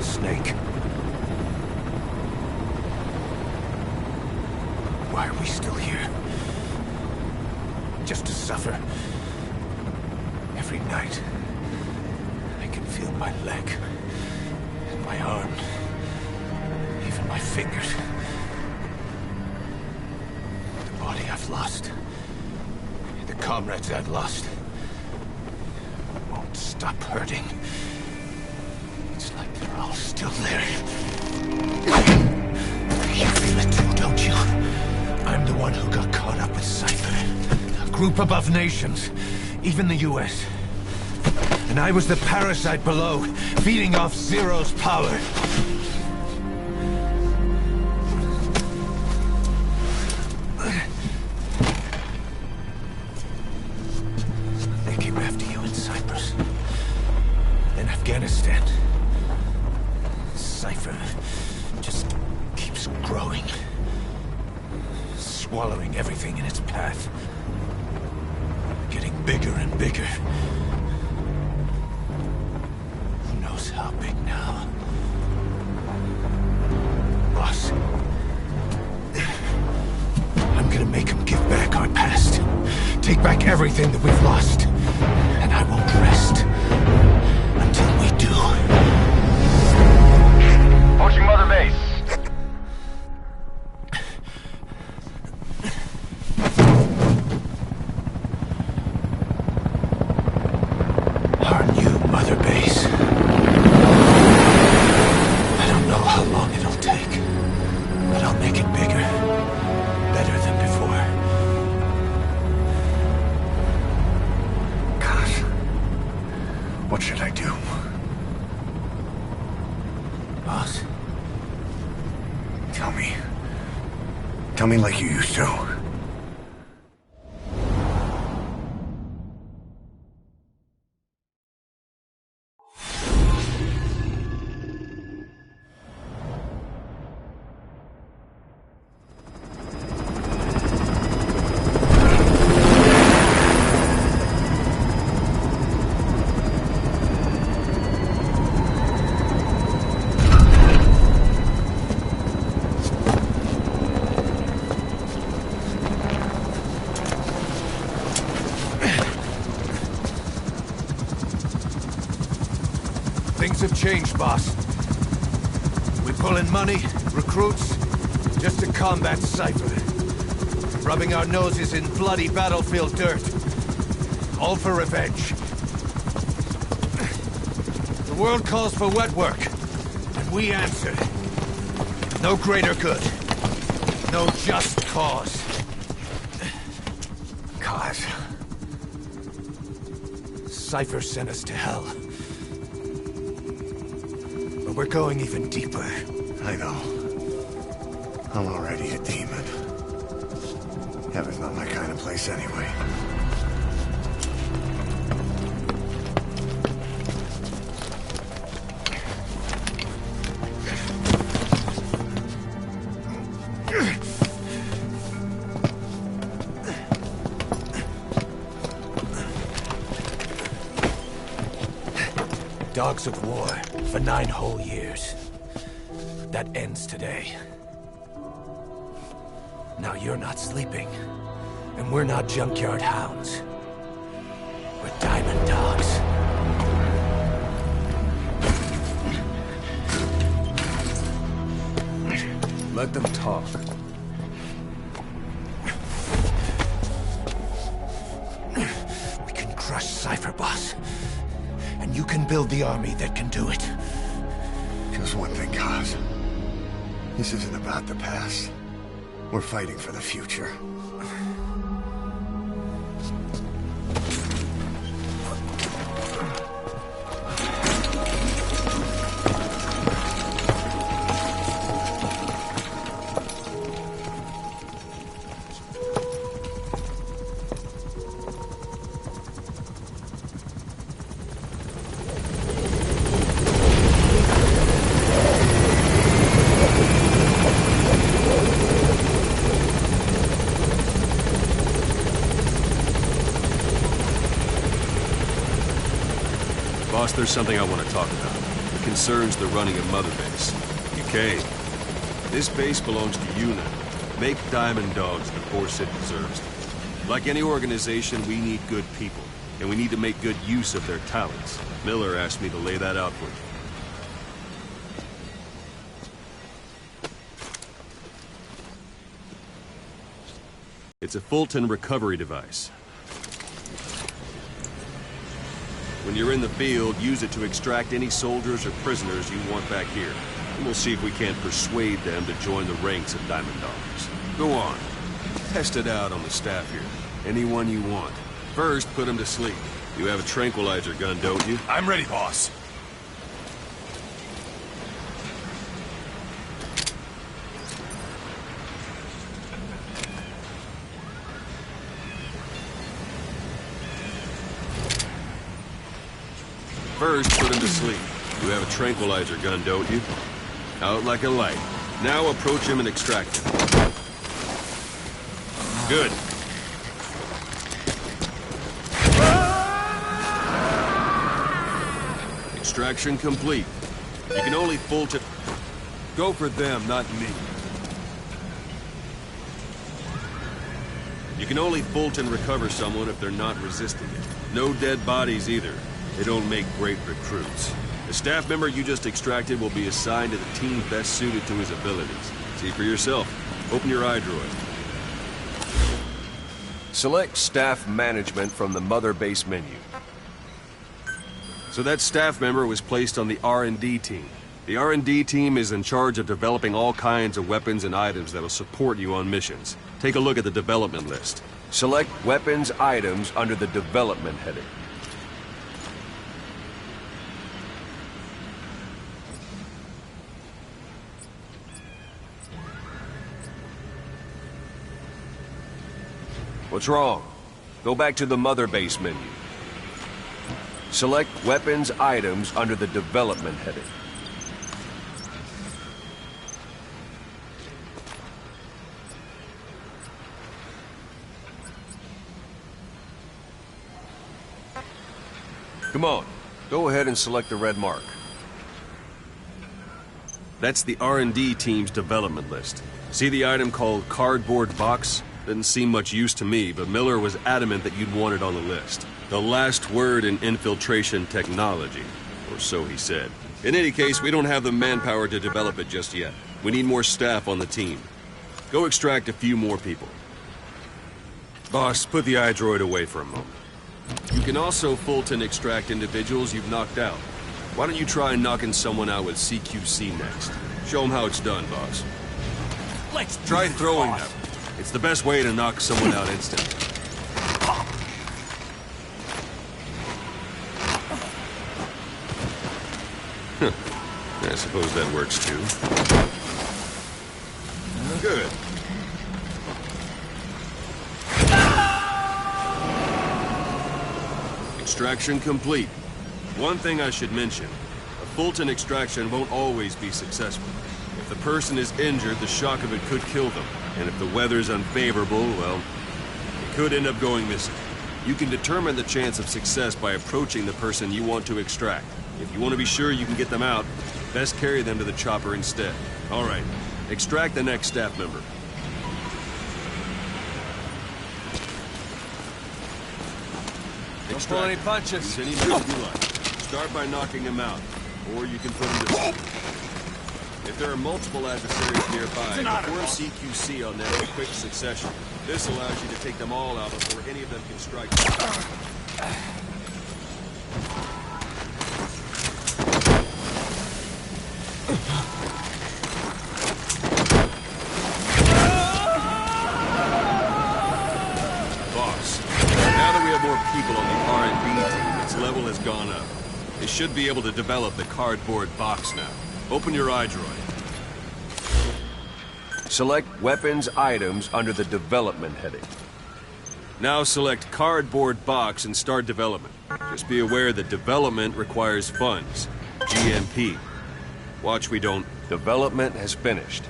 Snake. Why are we still here? Just to suffer. Every night, I can feel my leg, and my arm, even my fingers. The body I've lost, the comrades I've lost, won't stop hurting. It's like they're all still there. You feel it too, don't you? I'm the one who got caught up with Cypher. A group above nations, even the US. And I was the parasite below, feeding off Zero's power. They came after you in Cyprus. Then Afghanistan. Cypher just keeps growing. Swallowing everything in its path. Getting bigger and bigger. Who knows how big now? Boss. I'm gonna make him give back our past. Take back everything that we've lost. And I won't rest until we do. Approaching Mother Base. Our new Mother Base. I don't know how long it'll take, but I'll make it bigger, better than before. Gosh, what should I do? Boss, Tell me. Tell me like you used to. things have changed, boss. We pull in money, recruits, just to combat Cypher. Rubbing our noses in bloody battlefield dirt. All for revenge. The world calls for wet work, and we answer. No greater good. No just cause. Cause? Cypher sent us to hell. But we're going even deeper. I know. I'm already a demon. Heaven's not my kind of place anyway. Dogs of war for 9 whole years. That ends today. Now you're not sleeping, and we're not junkyard hounds. We're diamond dogs. Let them talk. We can crush Cypher, boss. And you can build the army that can do it. Just one thing, Kaz. This isn't about the past. We're fighting for the future. Boss, there's something I want to talk about. concerns the running of Mother Base. You came. This base belongs to you now. Make Diamond Dogs the force it deserves. Like any organization, we need good people, and we need to make good use of their talents. Miller asked me to lay that out for you. It's a Fulton recovery device. When you're in the field, use it to extract any soldiers or prisoners you want back here. And we'll see if we can't persuade them to join the ranks of Diamond Dogs. Go on. Test it out on the staff here. Anyone you want. First, put them to sleep. You have a tranquilizer gun, don't you? I'm ready, boss. First, put him to sleep. You have a tranquilizer gun, don't you? Out like a light. Now approach him and extract him. Good. Extraction complete. You can only Fulton... Go for them, not me. You can only Fulton recover someone if they're not resisting it. No dead bodies either. They don't make great recruits. The staff member you just extracted will be assigned to the team best suited to his abilities. See for yourself. Open your iDroid. Select Staff Management from the Mother Base menu. So that staff member was placed on the R&D team. The R&D team is in charge of developing all kinds of weapons and items that will support you on missions. Take a look at the development list. Select Weapons Items under the Development heading. What's wrong? Go back to the Mother Base menu. Select Weapons Items under the Development heading. Come on, go ahead and select the red mark. That's the R&D team's development list. See the item called Cardboard Box? Didn't seem much use to me, but Miller was adamant that you'd want it on the list. The last word in infiltration technology, or so he said. In any case, we don't have the manpower to develop it just yet. We need more staff on the team. Go extract a few more people. Boss, put the iDroid away for a moment. You can also Fulton extract individuals you've knocked out. Why don't you try knocking someone out with CQC next? Show them how it's done, boss. Let's try throwing them. It's the best way to knock someone out instantly. I suppose that works too. Good. Extraction complete. One thing I should mention, a Fulton extraction won't always be successful. If the person is injured, the shock of it could kill them. And if the weather's unfavorable, well, it could end up going missing. You can determine the chance of success by approaching the person you want to extract. If you want to be sure you can get them out, best carry them to the chopper instead. All right, extract the next staff member. Don't pull any punches. Use any move you like. Start by knocking him out, or you can put him to sleep. If there are multiple adversaries nearby, perform CQC on them in quick succession. This allows you to take them all out before any of them can strike you. Boss, now that we have more people on the R&D team, its level has gone up. They should be able to develop the cardboard box now. Open your iDroid. Select Weapons Items under the Development heading. Now select Cardboard Box and start development. Just be aware that development requires funds. GMP. Watch we don't... Development has finished.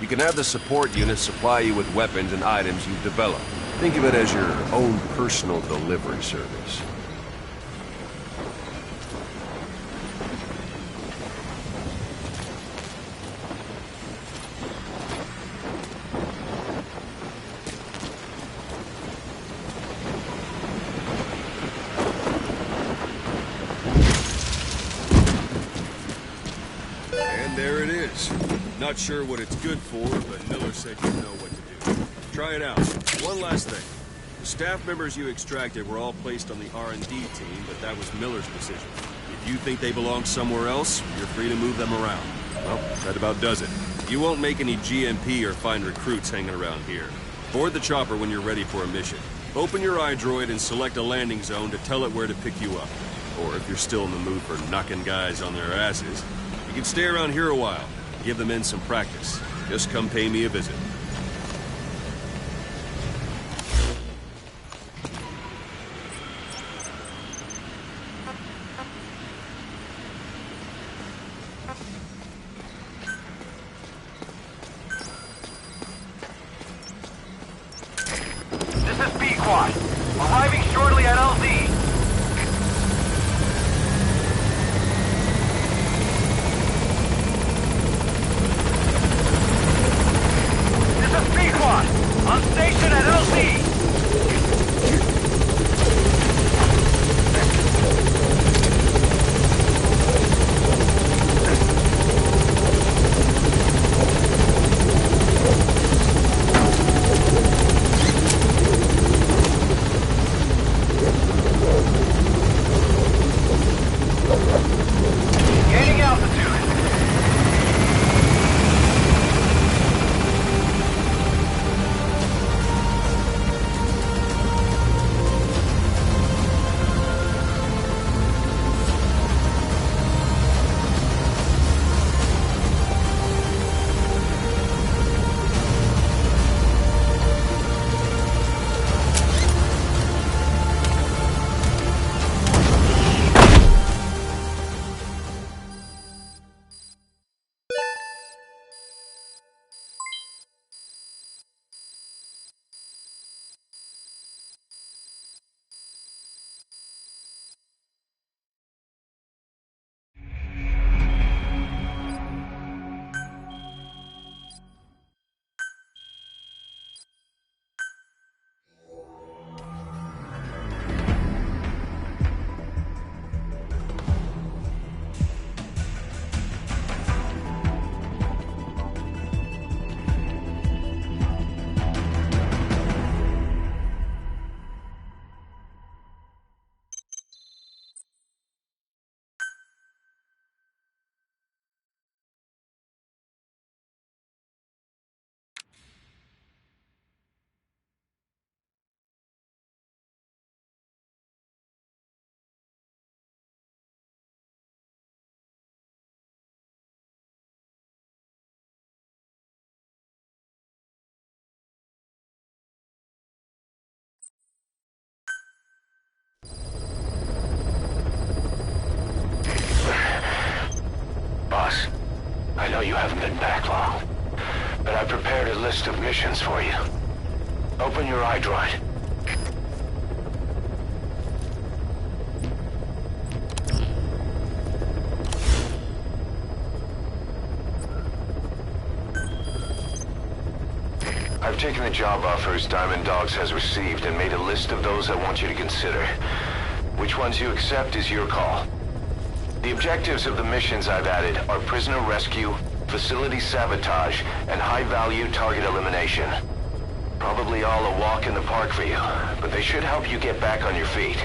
You can have the support unit supply you with weapons and items you've developed. Think of it as your own personal delivery service. And there it is. Not sure what it's good for, but Miller said you know what to do. Try it out. One last thing. The staff members you extracted were all placed on the R&D team, but that was Miller's decision. If you think they belong somewhere else, you're free to move them around. Well, that about does it. You won't make any GMP or find recruits hanging around here. Board the chopper when you're ready for a mission. Open your iDroid and select a landing zone to tell it where to pick you up. Or if you're still in the mood for knocking guys on their asses, you can stay around here a while. Give the men some practice. Just come pay me a visit. This is B-Quad. Arriving shortly at LZ. This is B-Quad. On station at LZ. Gaining altitude. Boss, I know you haven't been back long, but I prepared a list of missions for you. Open your iDroid. I've taken the job offers Diamond Dogs has received and made a list of those I want you to consider. Which ones you accept is your call. The objectives of the missions I've added are prisoner rescue, facility sabotage, and high-value target elimination. Probably all a walk in the park for you, but they should help you get back on your feet.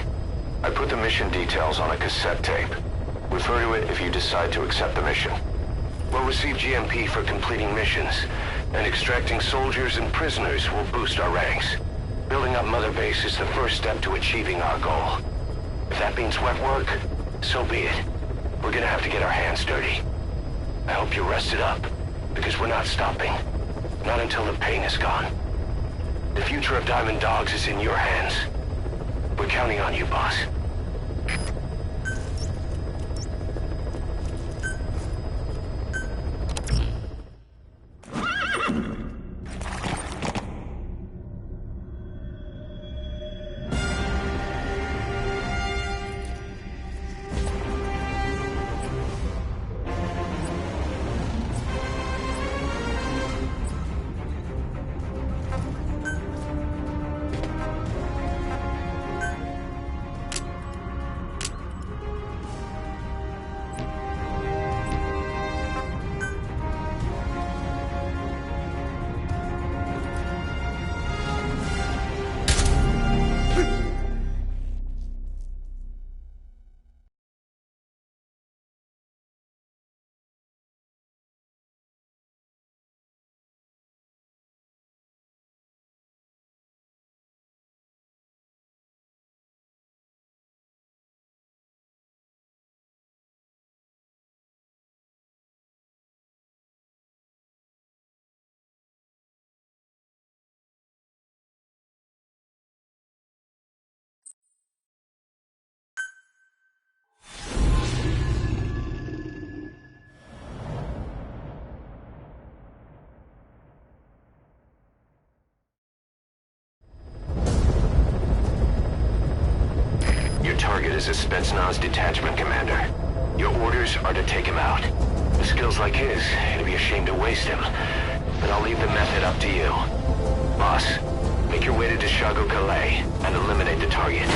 I put the mission details on a cassette tape. Refer to it if you decide to accept the mission. We'll receive GMP for completing missions, and extracting soldiers and prisoners will boost our ranks. Building up Mother Base is the first step to achieving our goal. If that means wet work, so be it. We're gonna have to get our hands dirty. I hope you're rested up, because we're not stopping. Not until the pain is gone. The future of Diamond Dogs is in your hands. We're counting on you, boss. as a Spetsnaz detachment commander. Your orders are to take him out. With skills like his, it'd be a shame to waste him. But I'll leave the method up to you. Boss, make your way to Deshago Calais and eliminate the target.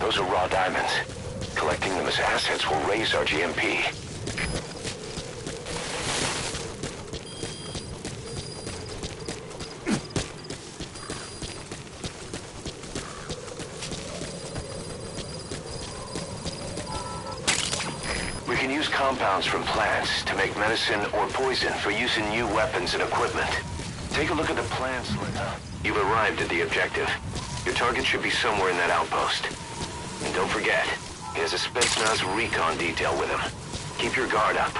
Those are raw diamonds. Collecting them as assets will raise our GMP. We can use compounds from plants to make medicine or poison for use in new weapons and equipment. Take a look at the plans, Linda. You've arrived at the objective. Your target should be somewhere in that outpost. And don't forget, he has a Spetsnaz recon detail with him. Keep your guard up.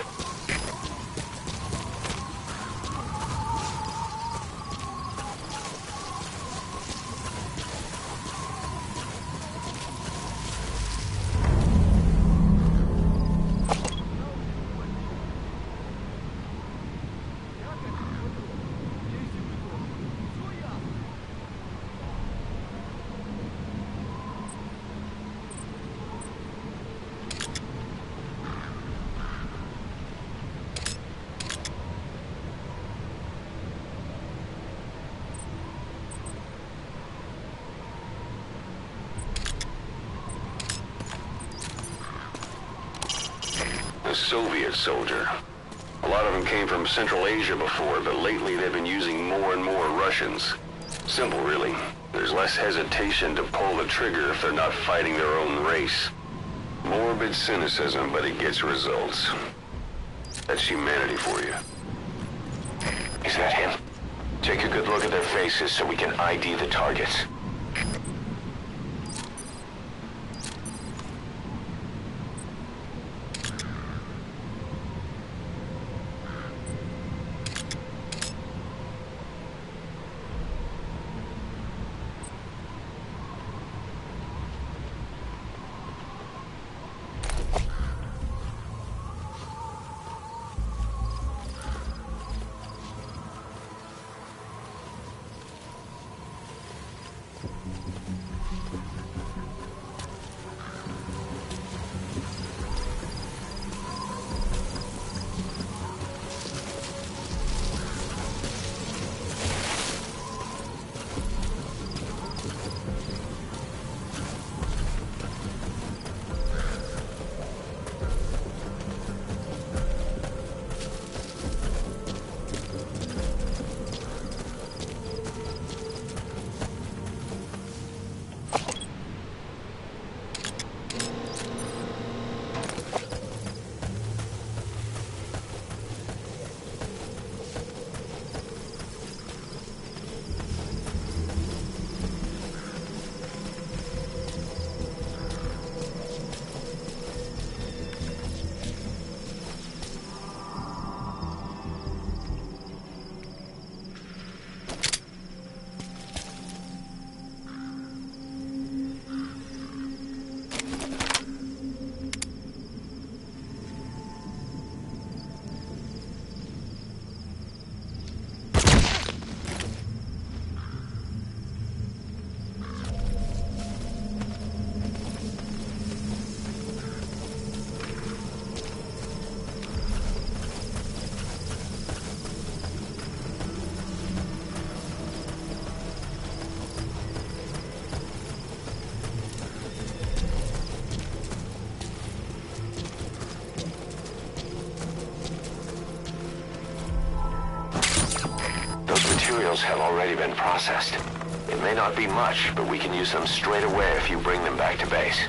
A Soviet soldier. A lot of them came from Central Asia before, but lately they've been using more and more Russians. Simple, really. There's less hesitation to pull the trigger if they're not fighting their own race. Morbid cynicism, but it gets results. That's humanity for you. Is that him? Take a good look at their faces so we can ID the targets. have already been processed. It may not be much, but we can use them straight away if you bring them back to base.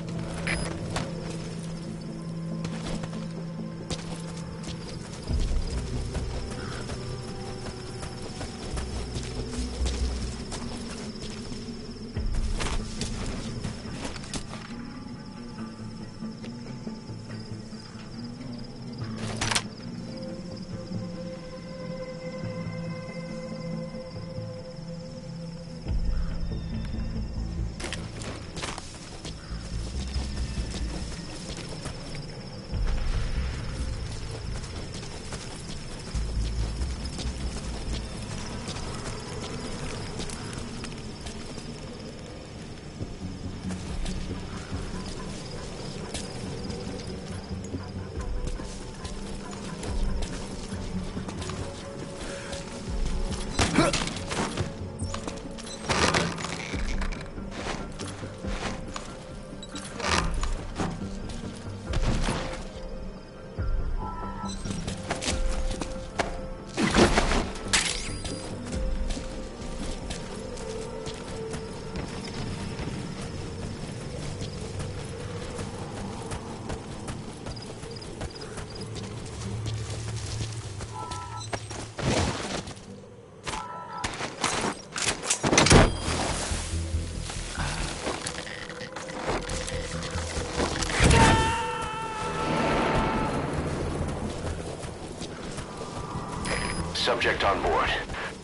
Subject on board.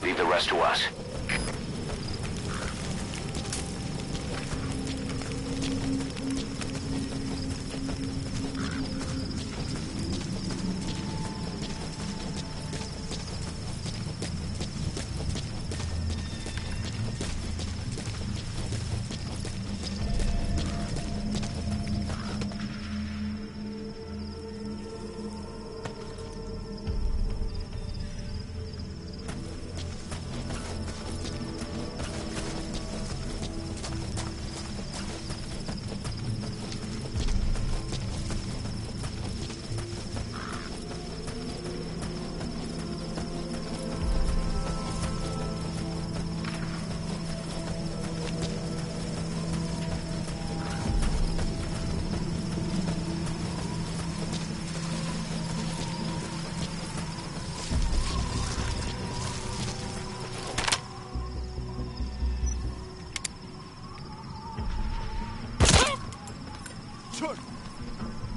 Leave the rest to us.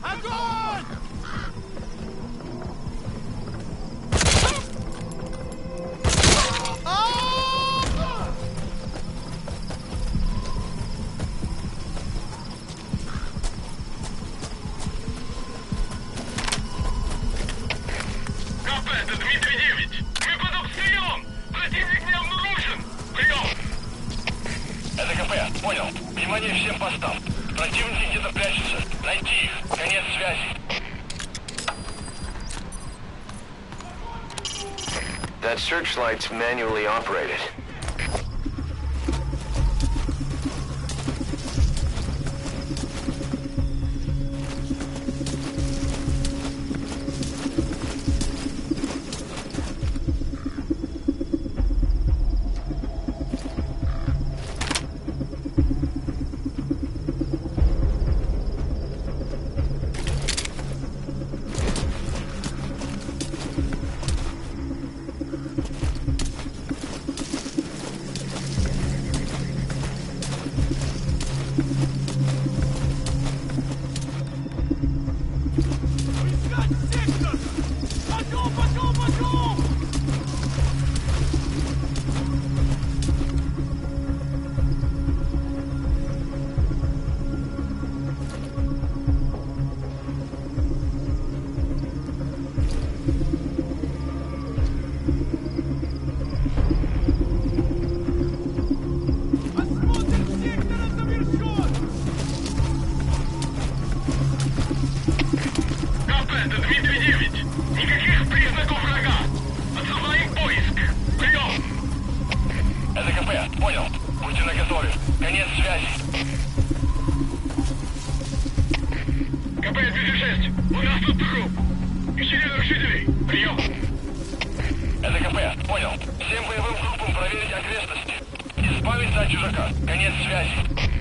Огонь! Это Дмитрий 9. Мы под обстрелом. Противник не обнаружен. Прием. Это КП. Понял. Внимание всем постам. Противники где-то прячутся. Найти их. Конец связи. That searchlight's manually operated. Понял. Будьте наготове. Конец связи. КП-206. У нас тут труп. Ищите нарушителей. Прием. Это КП, понял. Всем боевым группам проверить окрестности. Избавиться от чужака. Конец связи.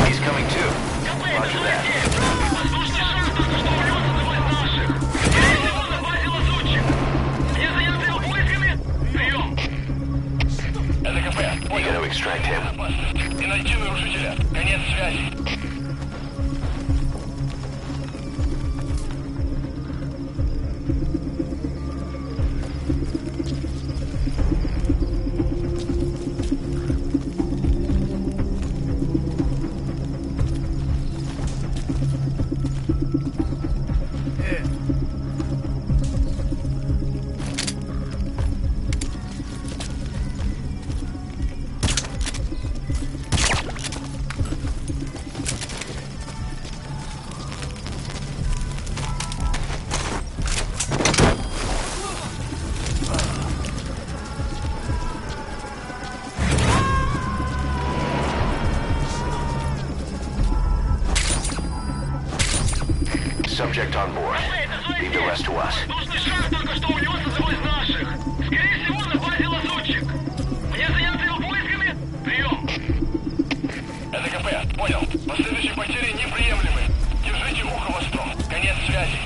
He's coming too. Roger that. subject on board. Leave the rest to us. Воздушный шар только что унес с собой из наших. Скорее всего, на базе лазутчик. Мне заняться его поисками? Прием. Это КП, понял. Последующие потери неприемлемы. Держите ухо восток. Конец связи.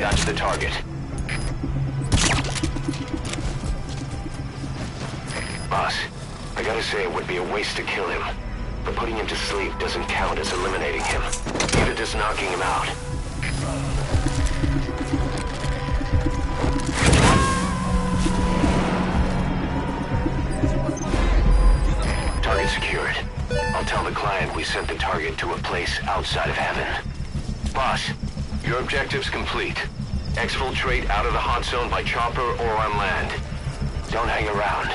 That's the target. Boss, I gotta say it would be a waste to kill him. But putting him to sleep doesn't count as eliminating him. Neither does knocking him out. Target secured. I'll tell the client we sent the target to a place outside of heaven. Boss, your objective's complete. Exfiltrate out of the hot zone by chopper or on land. Don't hang around.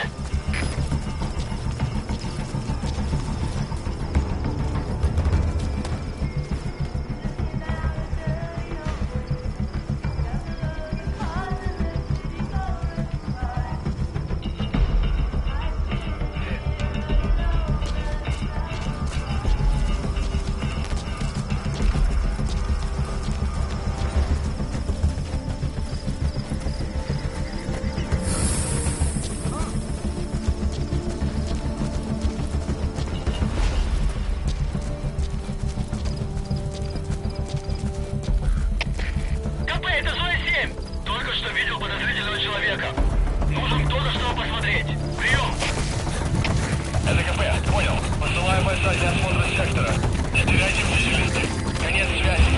Это зона 7. Только что видел подозрительного человека. Нужен кто-то, чтобы посмотреть. Прием. Это КП, понял. Посылаю бойца для осмотра сектора. Не теряйте бдительности. Конец связи.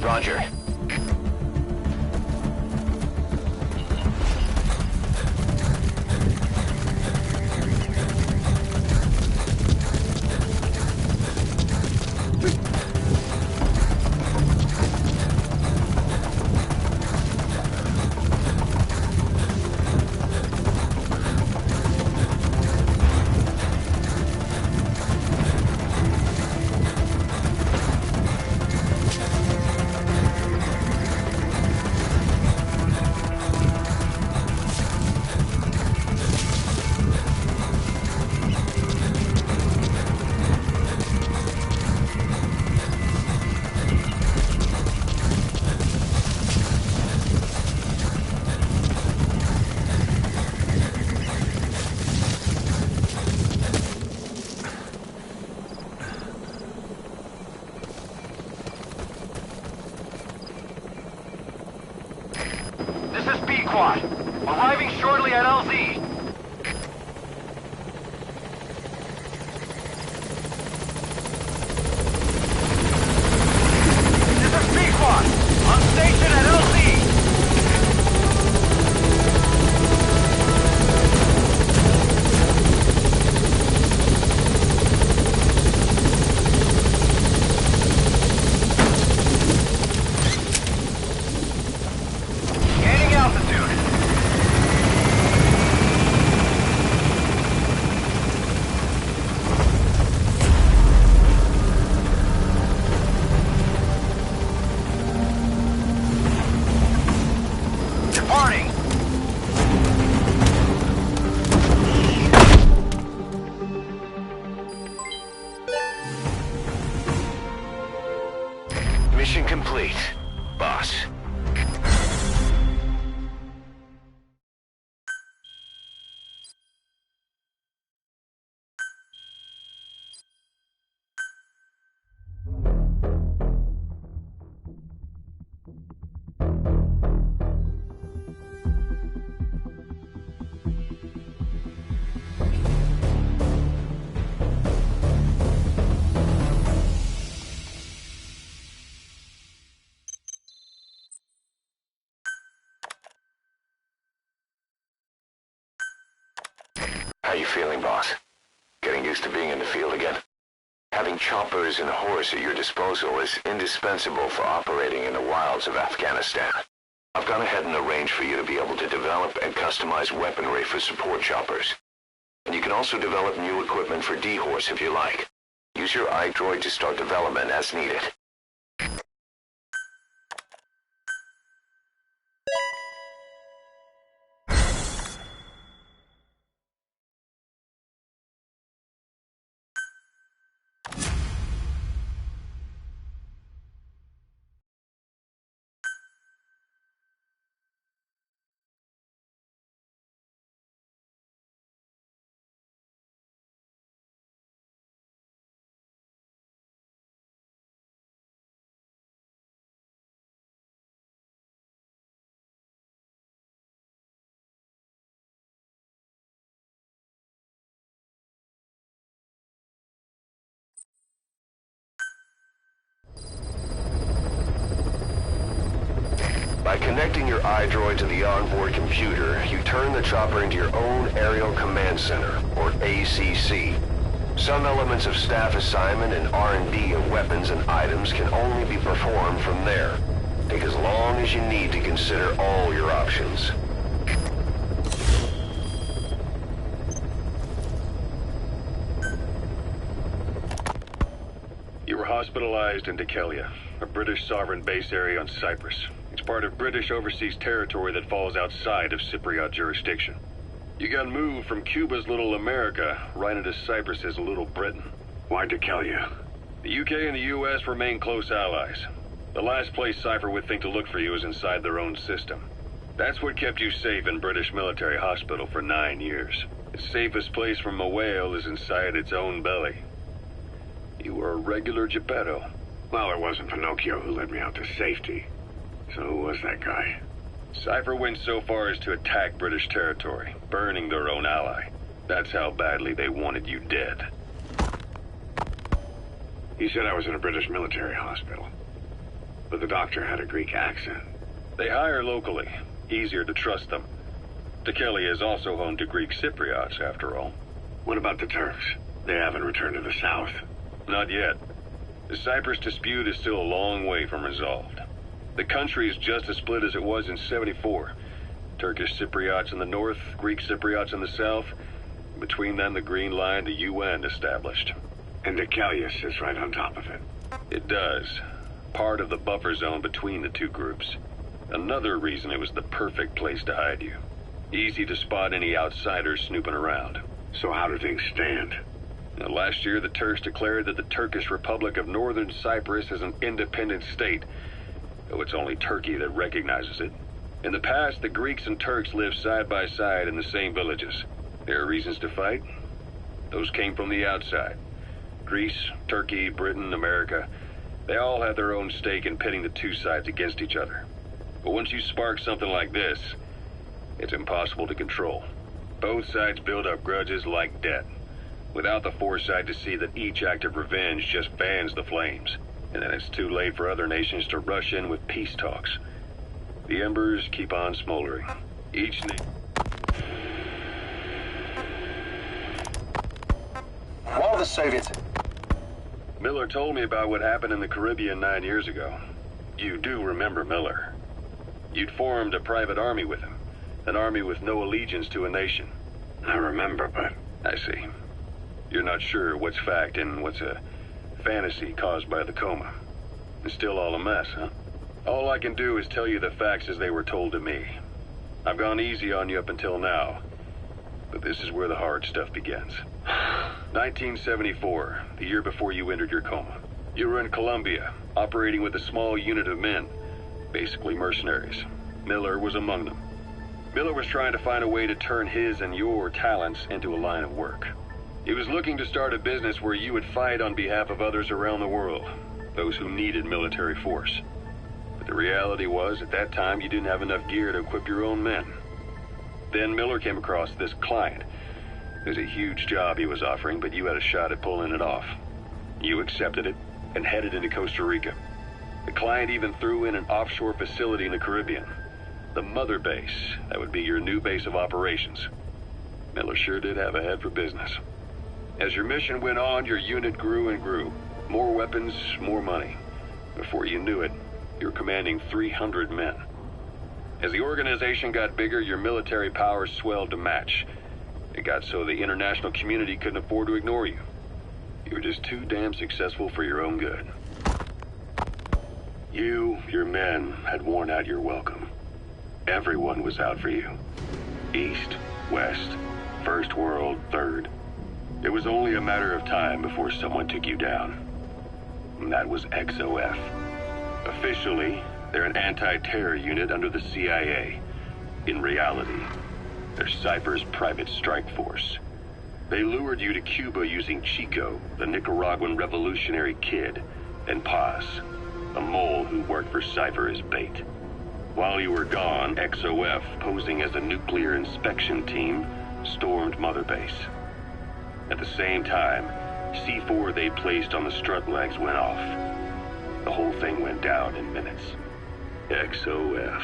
Roger. Arriving shortly at LZ. This is B-Quad. On station at LZ. Gaining altitude. Great, boss. How you feeling, boss? Getting used to being in the field again? Having choppers and horse at your disposal is indispensable for operating in the wilds of Afghanistan. I've gone ahead and arranged for you to be able to develop and customize weaponry for support choppers. And you can also develop new equipment for D-Horse if you like. Use your iDroid to start development as needed. By connecting your iDroid to the onboard computer, you turn the chopper into your own Aerial Command Center, or ACC. Some elements of staff assignment and R&D of weapons and items can only be performed from there. Take as long as you need to consider all your options. You were hospitalized in Dikelia, a British sovereign base area on Cyprus. It's part of British overseas territory that falls outside of Cypriot jurisdiction. You got moved from Cuba's Little America right into Cyprus's Little Britain. Why Dikelia? The UK and the US remain close allies. The last place Cypher would think to look for you is inside their own system. That's what kept you safe in British military hospital for 9 years. The safest place from a whale is inside its own belly. You were a regular Geppetto. Well, it wasn't Pinocchio who led me out to safety. So who was that guy? Cypher went so far as to attack British territory, burning their own ally. That's how badly they wanted you dead. He said I was in a British military hospital. But the doctor had a Greek accent. They hire locally. Easier to trust them. Dikelia is also home to Greek Cypriots, after all. What about the Turks? They haven't returned to the south. Not yet. The Cyprus dispute is still a long way from resolved. The country is just as split as it was in '74. Turkish Cypriots in the north, Greek Cypriots in the south. Between them, the Green Line, the UN established. And Dikelia sits right on top of it. It does. Part of the buffer zone between the two groups. Another reason it was the perfect place to hide you. Easy to spot any outsiders snooping around. So how do things stand? Now, last year, the Turks declared that the Turkish Republic of Northern Cyprus is an independent state, though it's only Turkey that recognizes it. In the past, the Greeks and Turks lived side by side in the same villages. There are reasons to fight. Those came from the outside. Greece, Turkey, Britain, America, they all have their own stake in pitting the two sides against each other. But once you spark something like this, it's impossible to control. Both sides build up grudges like debt, without the foresight to see that each act of revenge just fans the flames. And then it's too late for other nations to rush in with peace talks. The embers keep on smoldering. While the Soviets... Miller told me about what happened in the Caribbean 9 years ago. You do remember Miller. You'd formed a private army with him. An army with no allegiance to a nation. I remember, but... I see. You're not sure what's fact and what's a fantasy caused by the coma. It's still all a mess, huh? All I can do is tell you the facts as they were told to me. I've gone easy on you up until now, but this is where the hard stuff begins. 1974, the year before you entered your coma. You were in Colombia, operating with a small unit of men, basically mercenaries. Miller was among them. Miller was trying to find a way to turn his and your talents into a line of work. He was looking to start a business where you would fight on behalf of others around the world, those who needed military force. But the reality was, at that time, you didn't have enough gear to equip your own men. Then Miller came across this client. It was a huge job he was offering, but you had a shot at pulling it off. You accepted it and headed into Costa Rica. The client even threw in an offshore facility in the Caribbean. The mother base, that would be your new base of operations. Miller sure did have a head for business. As your mission went on, your unit grew and grew. More weapons, more money. Before you knew it, you were commanding 300 men. As the organization got bigger, your military powers swelled to match. It got so the international community couldn't afford to ignore you. You were just too damn successful for your own good. You, your men, had worn out your welcome. Everyone was out for you. East, West, First World, Third. It was only a matter of time before someone took you down. And that was XOF. Officially, they're an anti-terror unit under the CIA. In reality, they're Cypher's private strike force. They lured you to Cuba using Chico, the Nicaraguan revolutionary kid, and Paz, a mole who worked for Cypher as bait. While you were gone, XOF, posing as a nuclear inspection team, stormed Mother Base. At the same time, C4 they placed on the strut legs went off. The whole thing went down in minutes. XOF.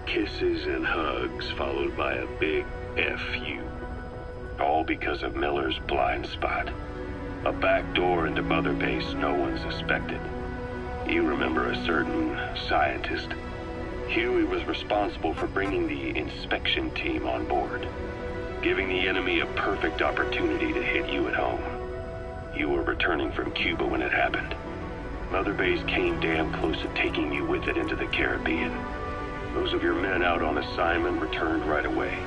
Kisses and hugs followed by a big F.U. All because of Miller's blind spot. A back door into Mother Base no one suspected. You remember a certain scientist. Huey was responsible for bringing the inspection team on board, giving the enemy a perfect opportunity to hit you at home. You were returning from Cuba when it happened. Mother Base came damn close to taking you with it into the Caribbean. Those of your men out on assignment returned right away.